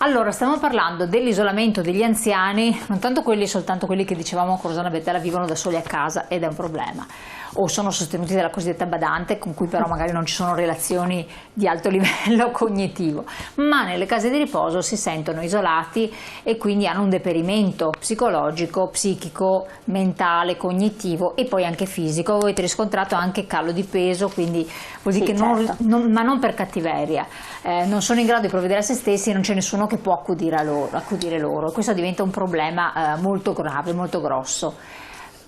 Allora, stiamo parlando dell'isolamento degli anziani, non tanto soltanto quelli che dicevamo a Corosana Bettella vivono da soli a casa ed è un problema, o sono sostenuti dalla cosiddetta badante con cui però magari non ci sono relazioni di alto livello cognitivo, ma nelle case di riposo si sentono isolati e quindi hanno un deperimento psicologico, psichico, mentale, cognitivo e poi anche fisico. Voi avete riscontrato anche calo di peso, quindi vuol dire che certo. ma non per cattiveria, non sono in grado di provvedere a se stessi e non c'è nessuno che può accudire loro. Questo diventa un problema molto grave, molto grosso.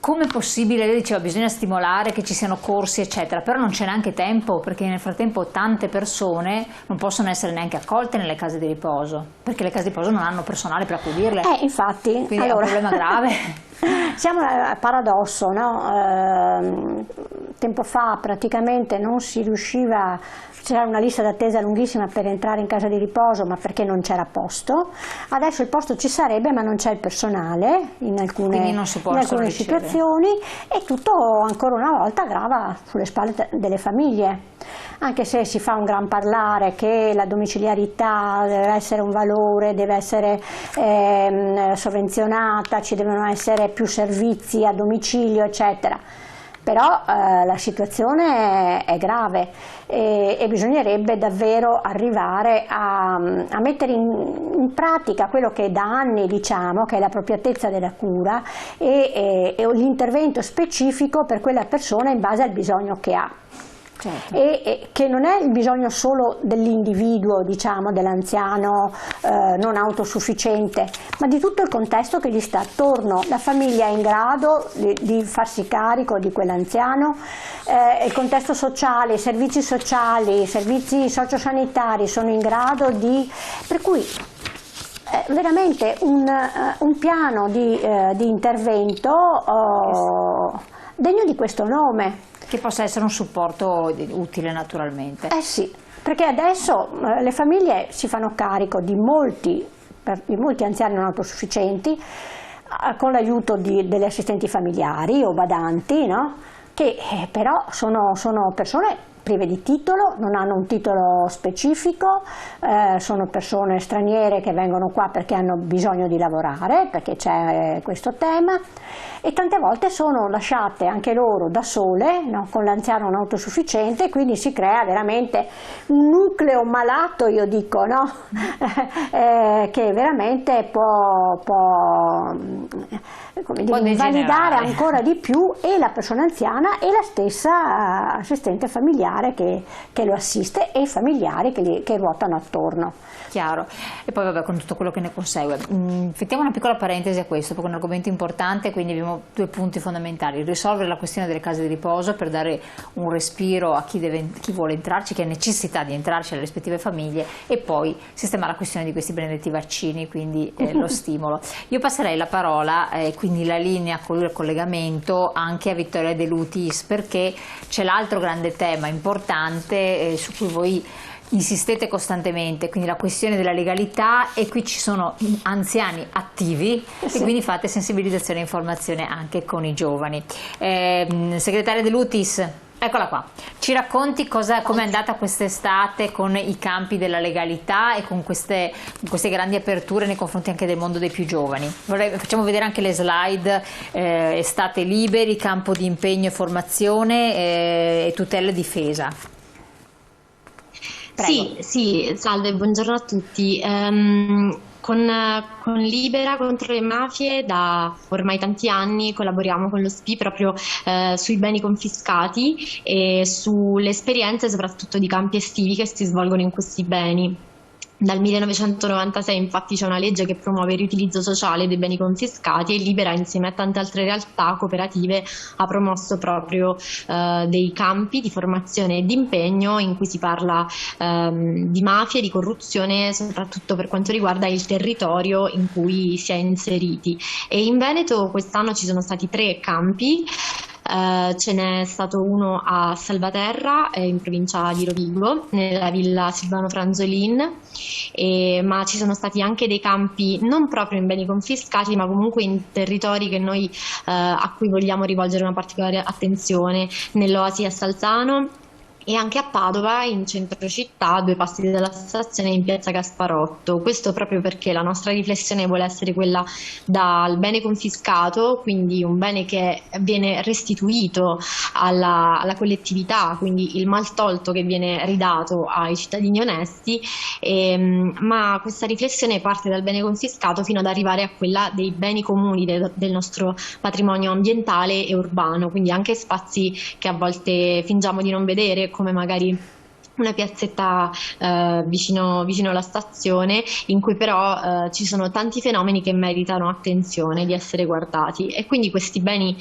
Come è possibile? Lei diceva bisogna stimolare che ci siano corsi eccetera, però non c'è neanche tempo, perché nel frattempo tante persone non possono essere neanche accolte nelle case di riposo, perché le case di riposo non hanno personale per accudirle. Infatti, quindi allora, è un problema grave. Siamo al paradosso, no? Tempo fa praticamente non si riusciva, c'era una lista d'attesa lunghissima per entrare in casa di riposo, ma perché non c'era posto. Adesso il posto ci sarebbe, ma non c'è il personale in alcune situazioni, e tutto ancora una volta grava sulle spalle delle famiglie. Anche se si fa un gran parlare che la domiciliarità deve essere un valore, deve essere sovvenzionata, ci devono essere più servizi a domicilio, eccetera. Però la situazione è grave e bisognerebbe davvero arrivare a mettere in pratica quello che da anni diciamo, che è l'appropriatezza della cura e l'intervento specifico per quella persona in base al bisogno che ha. Certo. E che non è il bisogno solo dell'individuo, diciamo, dell'anziano non autosufficiente, ma di tutto il contesto che gli sta attorno. La famiglia è in grado di farsi carico di quell'anziano, il contesto sociale, i servizi sociosanitari sono in grado di... per cui veramente un piano di intervento degno di questo nome. Che possa essere un supporto utile naturalmente. Sì, perché adesso le famiglie si fanno carico di molti anziani non autosufficienti con l'aiuto delle assistenti familiari o badanti, no? Che però sono persone prive di titolo, non hanno un titolo specifico, sono persone straniere che vengono qua perché hanno bisogno di lavorare, perché c'è questo tema, e tante volte sono lasciate anche loro da sole, no, con l'anziano non autosufficiente, quindi si crea veramente un nucleo malato, io dico, no? Che veramente può invalidare ancora di più e la persona anziana e la stessa assistente familiare che lo assiste e i familiari che ruotano attorno. Chiaro. E poi vabbè, con tutto quello che ne consegue. Mettiamo una piccola parentesi a questo, perché è un argomento importante, quindi abbiamo due punti fondamentali: risolvere la questione delle case di riposo per dare un respiro a chi vuole entrarci, chi ha necessità di entrarci, alle rispettive famiglie, e poi sistemare la questione di questi benedetti vaccini, quindi lo stimolo. Io passerei la parola, quindi la linea con il collegamento, anche a Vittoria De Lutis, perché c'è l'altro grande tema importante su cui voi insistete costantemente, quindi la questione della legalità, e qui ci sono anziani attivi e quindi fate sensibilizzazione e informazione anche con i giovani. Segretaria De Lutis, eccola qua, ci racconti come è andata quest'estate con i campi della legalità e con queste grandi aperture nei confronti anche del mondo dei più giovani. Facciamo vedere anche le slide, estate liberi, campo di impegno e formazione e tutela e difesa. Prego. Sì, salve, buongiorno a tutti. Con Libera contro le mafie da ormai tanti anni collaboriamo con lo SPI proprio sui beni confiscati e sulle esperienze soprattutto di campi estivi che si svolgono in questi beni. Dal 1996 infatti c'è una legge che promuove il riutilizzo sociale dei beni confiscati, e Libera, insieme a tante altre realtà cooperative, ha promosso proprio dei campi di formazione e di impegno in cui si parla di mafia e di corruzione, soprattutto per quanto riguarda il territorio in cui si è inseriti. E in Veneto quest'anno ci sono stati 3 campi. Ce n'è stato uno a Salvaterra, in provincia di Rovigo, nella villa Silvano Franzolin, ma ci sono stati anche dei campi non proprio in beni confiscati, ma comunque in territori che noi, a cui vogliamo rivolgere una particolare attenzione, nell'Oasi a Salzano, e anche a Padova, in centro città, a 2 passi dalla stazione, in piazza Gasparotto. Questo proprio perché la nostra riflessione vuole essere quella dal bene confiscato, quindi un bene che viene restituito alla collettività, quindi il maltolto che viene ridato ai cittadini onesti, ma questa riflessione parte dal bene confiscato fino ad arrivare a quella dei beni comuni del nostro patrimonio ambientale e urbano, quindi anche spazi che a volte fingiamo di non vedere, come magari una piazzetta vicino alla stazione, in cui però ci sono tanti fenomeni che meritano attenzione di essere guardati, e quindi questi beni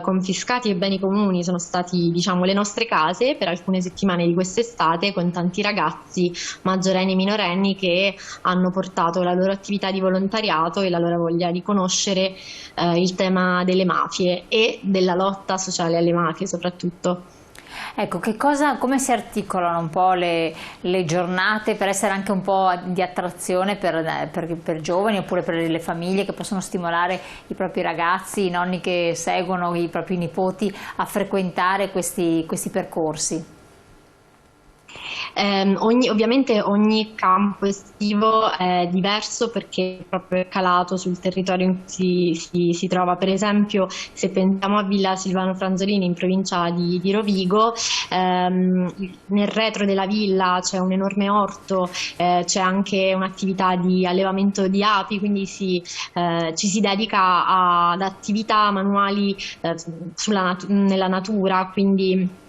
confiscati e beni comuni sono stati, diciamo, le nostre case per alcune settimane di quest'estate, con tanti ragazzi maggiorenni e minorenni che hanno portato la loro attività di volontariato e la loro voglia di conoscere il tema delle mafie e della lotta sociale alle mafie soprattutto. Ecco, come si articolano un po' le giornate per essere anche un po' di attrazione per giovani, oppure per le famiglie che possono stimolare i propri ragazzi, i nonni che seguono i propri nipoti a frequentare questi percorsi? Ovviamente ogni campo estivo è diverso perché proprio è calato sul territorio in cui si trova. Per esempio, se pensiamo a Villa Silvano Franzolini in provincia di Rovigo, nel retro della villa c'è un enorme orto, c'è anche un'attività di allevamento di api, quindi ci si dedica ad attività manuali nella natura, quindi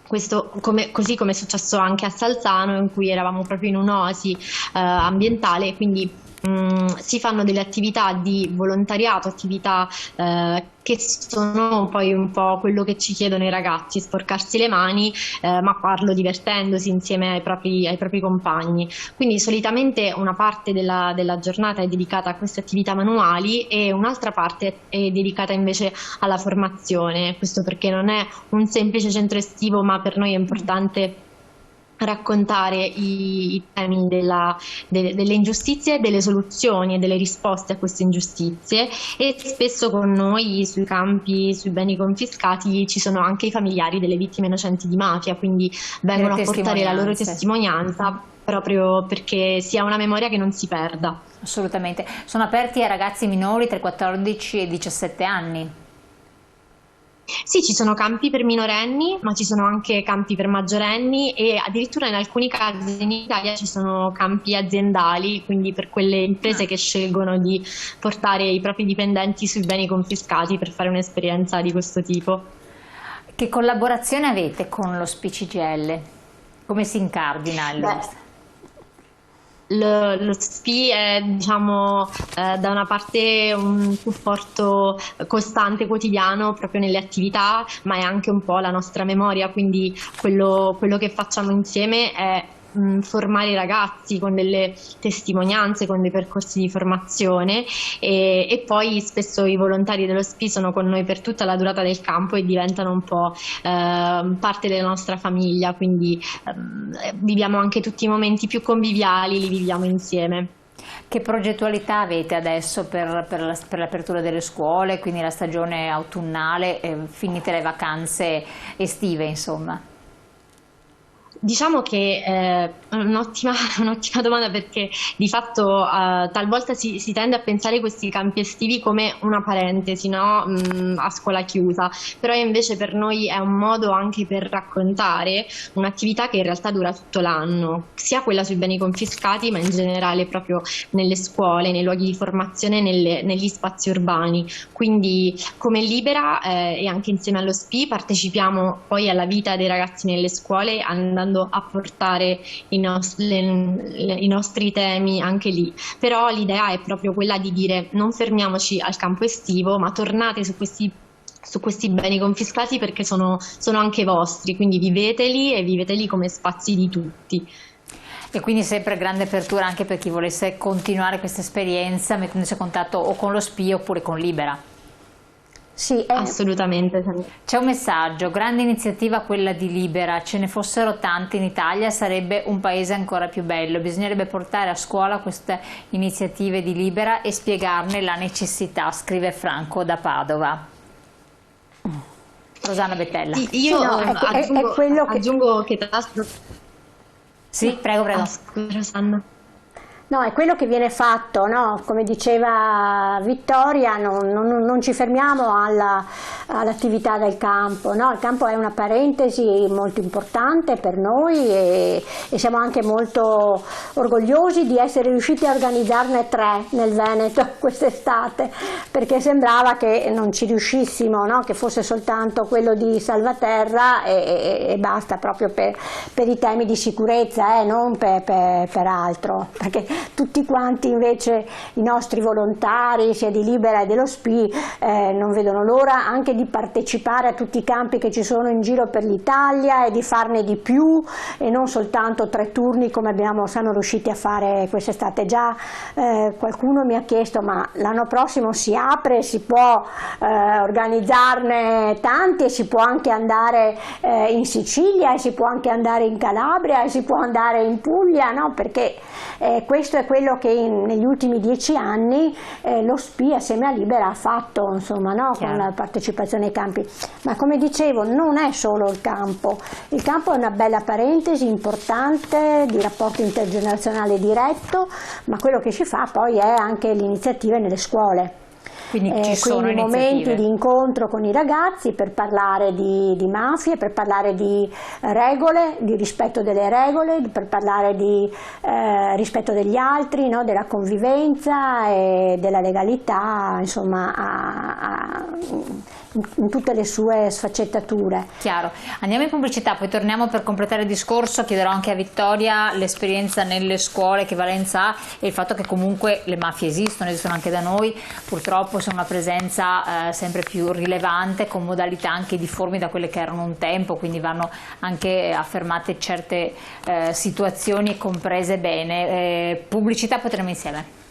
questo, così come è successo anche a Salzano, in cui eravamo proprio in un'oasi ambientale, quindi si fanno delle attività di volontariato, attività che sono poi un po' quello che ci chiedono i ragazzi, sporcarsi le mani, ma farlo divertendosi insieme ai propri compagni. Quindi solitamente una parte della giornata è dedicata a queste attività manuali e un'altra parte è dedicata invece alla formazione. Questo perché non è un semplice centro estivo, ma per noi è importante raccontare i temi delle ingiustizie, delle soluzioni e delle risposte a queste ingiustizie, e spesso con noi sui campi, sui beni confiscati, ci sono anche i familiari delle vittime innocenti di mafia, quindi vengono a portare la loro testimonianza proprio perché sia una memoria che non si perda. Assolutamente. Sono aperti a ragazzi minori tra i 14 e i 17 anni? Sì, ci sono campi per minorenni, ma ci sono anche campi per maggiorenni, e addirittura in alcuni casi in Italia ci sono campi aziendali, quindi per quelle imprese che scelgono di portare i propri dipendenti sui beni confiscati per fare un'esperienza di questo tipo. Che collaborazione avete con lo SPI-CGIL? Come si incardina Lo SPI è, diciamo, da una parte un supporto costante, quotidiano, proprio nelle attività, ma è anche un po' la nostra memoria, quindi quello che facciamo insieme è formare i ragazzi con delle testimonianze, con dei percorsi di formazione, e poi spesso i volontari dello SPI sono con noi per tutta la durata del campo e diventano un po' parte della nostra famiglia, quindi viviamo anche tutti i momenti più conviviali, li viviamo insieme. Che progettualità avete adesso per l'apertura delle scuole, quindi la stagione autunnale, finite le vacanze estive, insomma? Diciamo che è un'ottima domanda, perché di fatto talvolta si tende a pensare questi campi estivi come una parentesi, no? A scuola chiusa, però invece per noi è un modo anche per raccontare un'attività che in realtà dura tutto l'anno, sia quella sui beni confiscati, ma in generale proprio nelle scuole, nei luoghi di formazione, negli spazi urbani. Quindi come Libera e anche insieme allo SPI partecipiamo poi alla vita dei ragazzi nelle scuole, andando a portare i nostri temi anche lì. Però l'idea è proprio quella di dire: non fermiamoci al campo estivo, ma tornate su questi beni confiscati, perché sono anche vostri, quindi viveteli, e viveteli come spazi di tutti. E quindi sempre grande apertura anche per chi volesse continuare questa esperienza mettendosi a contatto o con lo SPI oppure con Libera. Sì, assolutamente. C'è un messaggio: grande iniziativa quella di Libera, ce ne fossero tante in Italia sarebbe un paese ancora più bello, bisognerebbe portare a scuola queste iniziative di Libera e spiegarne la necessità, scrive Franco da Padova. Rosanna Bettella. Io Sì, no, è quello che... aggiungo che tra l'altro... Sì, prego, prego. Scusa, Rosanna. No, è quello che viene fatto, no? Come diceva Vittoria, non ci fermiamo all'attività del campo, no? Il campo è una parentesi molto importante per noi e siamo anche molto orgogliosi di essere riusciti a organizzarne 3 nel Veneto quest'estate, perché sembrava che non ci riuscissimo, no? Che fosse soltanto quello di Salvaterra e basta, proprio per i temi di sicurezza, non per altro, perché tutti quanti invece i nostri volontari sia di Libera che dello SPI non vedono l'ora anche di partecipare a tutti i campi che ci sono in giro per l'Italia e di farne di più e non soltanto 3 turni come siamo riusciti a fare quest'estate. Già qualcuno mi ha chiesto ma l'anno prossimo si apre, si può organizzarne tanti e si può anche andare in Sicilia e si può anche andare in Calabria e si può andare in Puglia, no? Perché questo è quello che negli ultimi 10 anni lo SPI assieme a Libera ha fatto, insomma, no? Con la partecipazione ai campi. Ma come dicevo, non è solo il campo è una bella parentesi importante di rapporto intergenerazionale diretto, ma quello che si fa poi è anche le iniziative nelle scuole. Quindi ci sono quindi momenti di incontro con i ragazzi per parlare di mafie, per parlare di regole, di rispetto delle regole, per parlare di rispetto degli altri, no? Della convivenza e della legalità, insomma, in tutte le sue sfaccettature. Chiaro. Andiamo in pubblicità, poi torniamo per completare il discorso. Chiederò anche a Vittoria l'esperienza nelle scuole, che valenza ha, e il fatto che comunque le mafie esistono anche da noi, purtroppo sono una presenza sempre più rilevante, con modalità anche difformi da quelle che erano un tempo, quindi vanno anche affermate certe situazioni e comprese bene. Pubblicità, poi torniamo insieme.